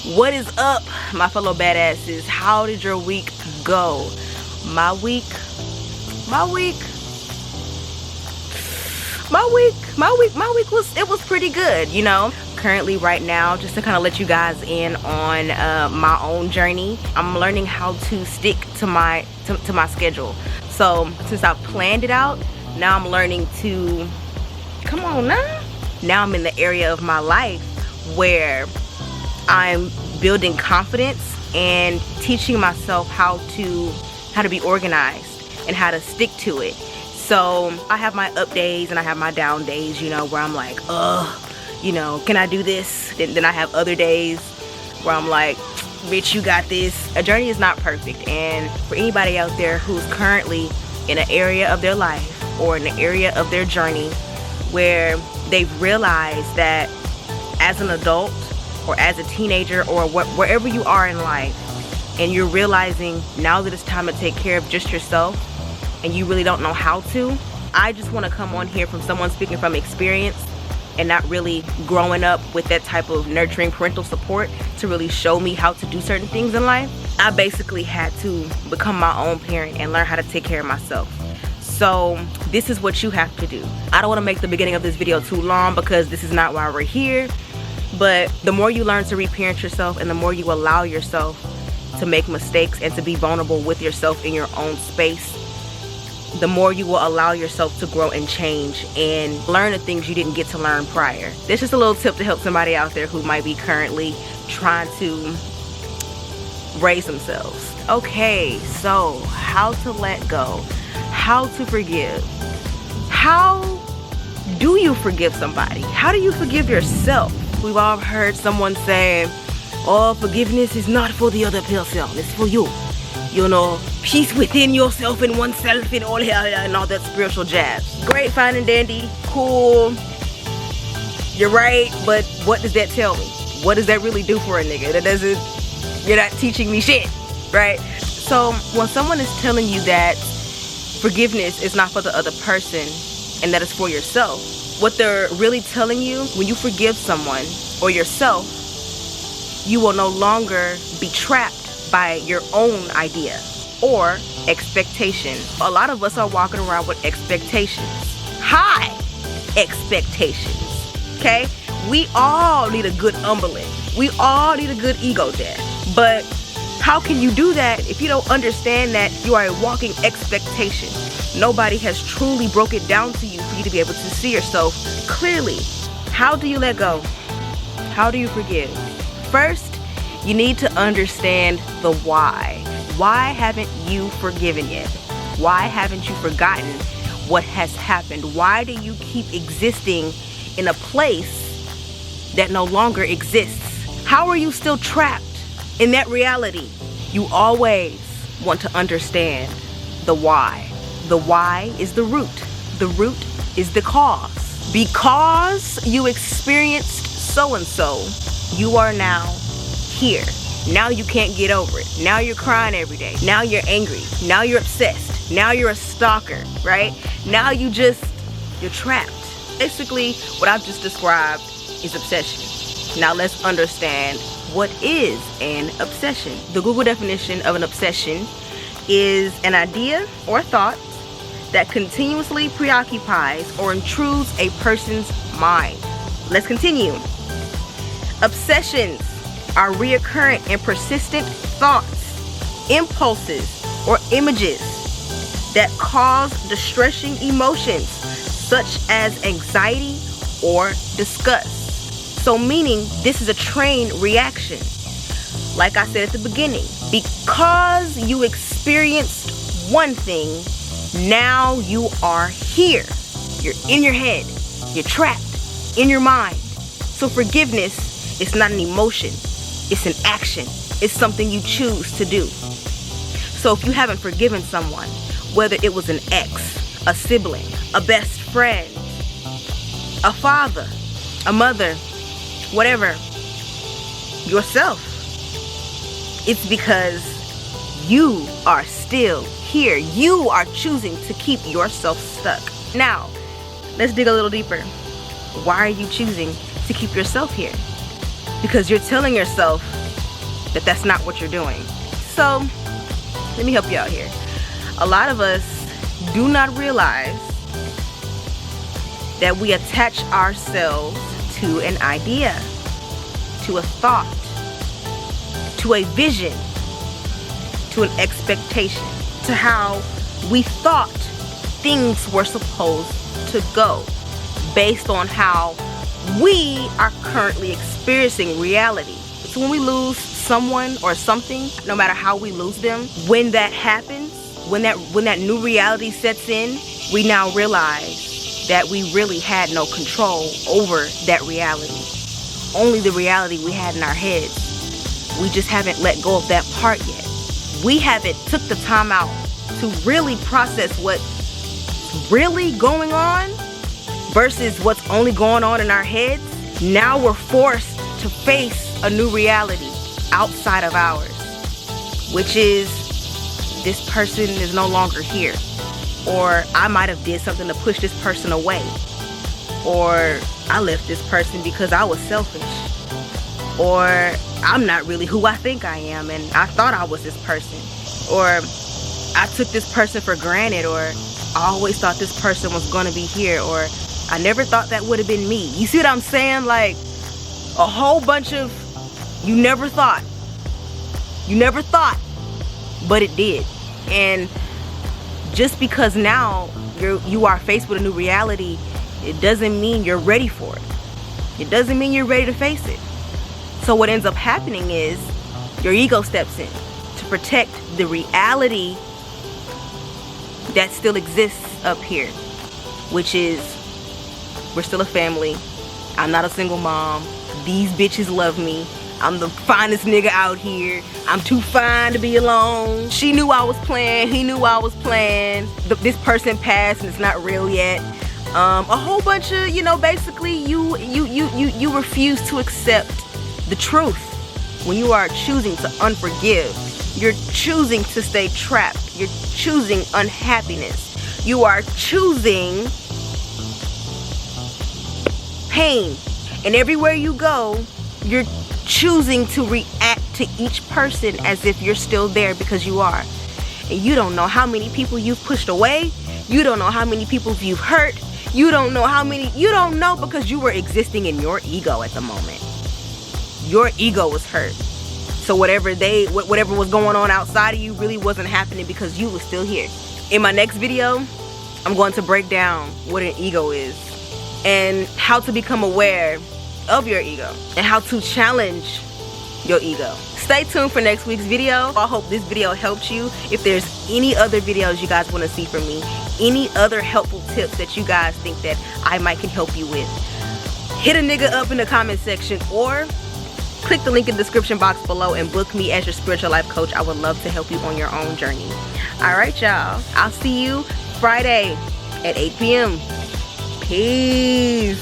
What is up, my fellow badasses? How did your week go? My week was pretty good, you know. Currently right now, just to kind of let you guys in on my own journey, I'm learning how to stick to my schedule. So since I've planned it out, now I'm learning to, come on now I'm in the area of my life where I'm building confidence and teaching myself how to be organized and how to stick to it. So I have my up days and I have my down days, you know, where I'm like, you know, can I do this? Then I have other days where I'm like, bitch, you got this. A journey is not perfect. And for anybody out there who's currently in an area of their life or in an area of their journey where they've realized that as an adult or as a teenager or wherever you are in life, and you're realizing now that it's time to take care of just yourself and you really don't know how to, I just want to come on here from someone speaking from experience and not really growing up with that type of nurturing parental support to really show me how to do certain things in life. I basically had to become my own parent and learn how to take care of myself. So this is what you have to do. I don't want to make the beginning of this video too long because this is not why we're here. But the more you learn to reparent yourself and the more you allow yourself to make mistakes and to be vulnerable with yourself in your own space, the more you will allow yourself to grow and change and learn the things you didn't get to learn prior. This is just a little tip to help somebody out there who might be currently trying to raise themselves. Okay, so how to let go, how to forgive. How do you forgive somebody? How do you forgive yourself? We've all heard someone say, oh, forgiveness is not for the other person, it's for you. You know, peace within yourself and oneself and all and all that spiritual jazz. Great, fine and dandy, cool. You're right, but what does that tell me? What does that really do for a nigga? That doesn't, you're not teaching me shit, right? So when someone is telling you that forgiveness is not for the other person and that it's for yourself, what they're really telling you, when you forgive someone or yourself, you will no longer be trapped by your own idea or expectation. A lot of us are walking around with expectations, high expectations, okay? We all need a good umberland. We all need a good ego death. But how can you do that if you don't understand that you are a walking expectation? Nobody has truly broke it down to you for you to be able to see yourself clearly. How do you let go? How do you forgive? First, you need to understand the why. Why haven't you forgiven yet? Why haven't you forgotten what has happened? Why do you keep existing in a place that no longer exists? How are you still trapped in that reality? You always want to understand the why. The why is the root. The root is the cause. Because you experienced so-and-so, you are now here. Now you can't get over it. Now you're crying every day. Now you're angry. Now you're obsessed. Now you're a stalker, right? Now you're trapped. Basically, what I've just described is obsession. Now let's understand what is an obsession. The Google definition of an obsession is an idea or thought that continuously preoccupies or intrudes a person's mind. Let's continue. Obsessions are recurrent and persistent thoughts, impulses, or images that cause distressing emotions such as anxiety or disgust. So meaning this is a trained reaction. Like I said at the beginning, because you experienced one thing, now you are here. You're in your head. You're trapped in your mind. So forgiveness is not an emotion. It's an action. It's something you choose to do. So if you haven't forgiven someone, whether it was an ex, a sibling, a best friend, a father, a mother, whatever, yourself, it's because you are still here. You are choosing to keep yourself stuck. Now, let's dig a little deeper. Why are you choosing to keep yourself here? Because you're telling yourself that that's not what you're doing. So let me help you out here. A lot of us do not realize that we attach ourselves to an idea, to a thought, to a vision, to an expectation, to how we thought things were supposed to go based on how we are currently experiencing reality. So when we lose someone or something, no matter how we lose them, when that happens, when that new reality sets in, we now realize that we really had no control over that reality. Only the reality we had in our heads. We just haven't let go of that part yet. We haven't took the time out to really process what's really going on versus what's only going on in our heads. Now we're forced to face a new reality outside of ours, which is this person is no longer here, or I might have did something to push this person away, or I left this person because I was selfish, or I'm not really who I think I am and I thought I was this person, or I took this person for granted, or I always thought this person was going to be here, or I never thought that would have been me. You see what I'm saying? Like a whole bunch of you never thought, but it did. And just because now you are faced with a new reality, it doesn't mean you're ready for it. It doesn't mean you're ready to face it. So what ends up happening is your ego steps in to protect the reality that still exists up here, which is we're still a family. I'm not a single mom. These bitches love me. I'm the finest nigga out here. I'm too fine to be alone. She knew I was playing. He knew I was playing. This person passed and it's not real yet. A whole bunch of, basically you refuse to accept the truth. When you are choosing to unforgive, you're choosing to stay trapped. You're choosing unhappiness. You are choosing pain. And everywhere you go, you're choosing to react to each person as if you're still there, because you are. And you don't know how many people you've pushed away. You don't know how many people you've hurt. You don't know because you were existing in your ego at the moment. Your ego was hurt. So whatever was going on outside of you really wasn't happening because you were still here. In my next video, I'm going to break down what an ego is and how to become aware of your ego and how to challenge your ego. Stay tuned for next week's video. I hope this video helped you. If there's any other videos you guys want to see from me, any other helpful tips that you guys think that I might can help you with, hit a nigga up in the comment section or click the link in the description box below and book me as your spiritual life coach. I would love to help you on your own journey. All right, y'all. I'll see you Friday at 8 p.m. Peace.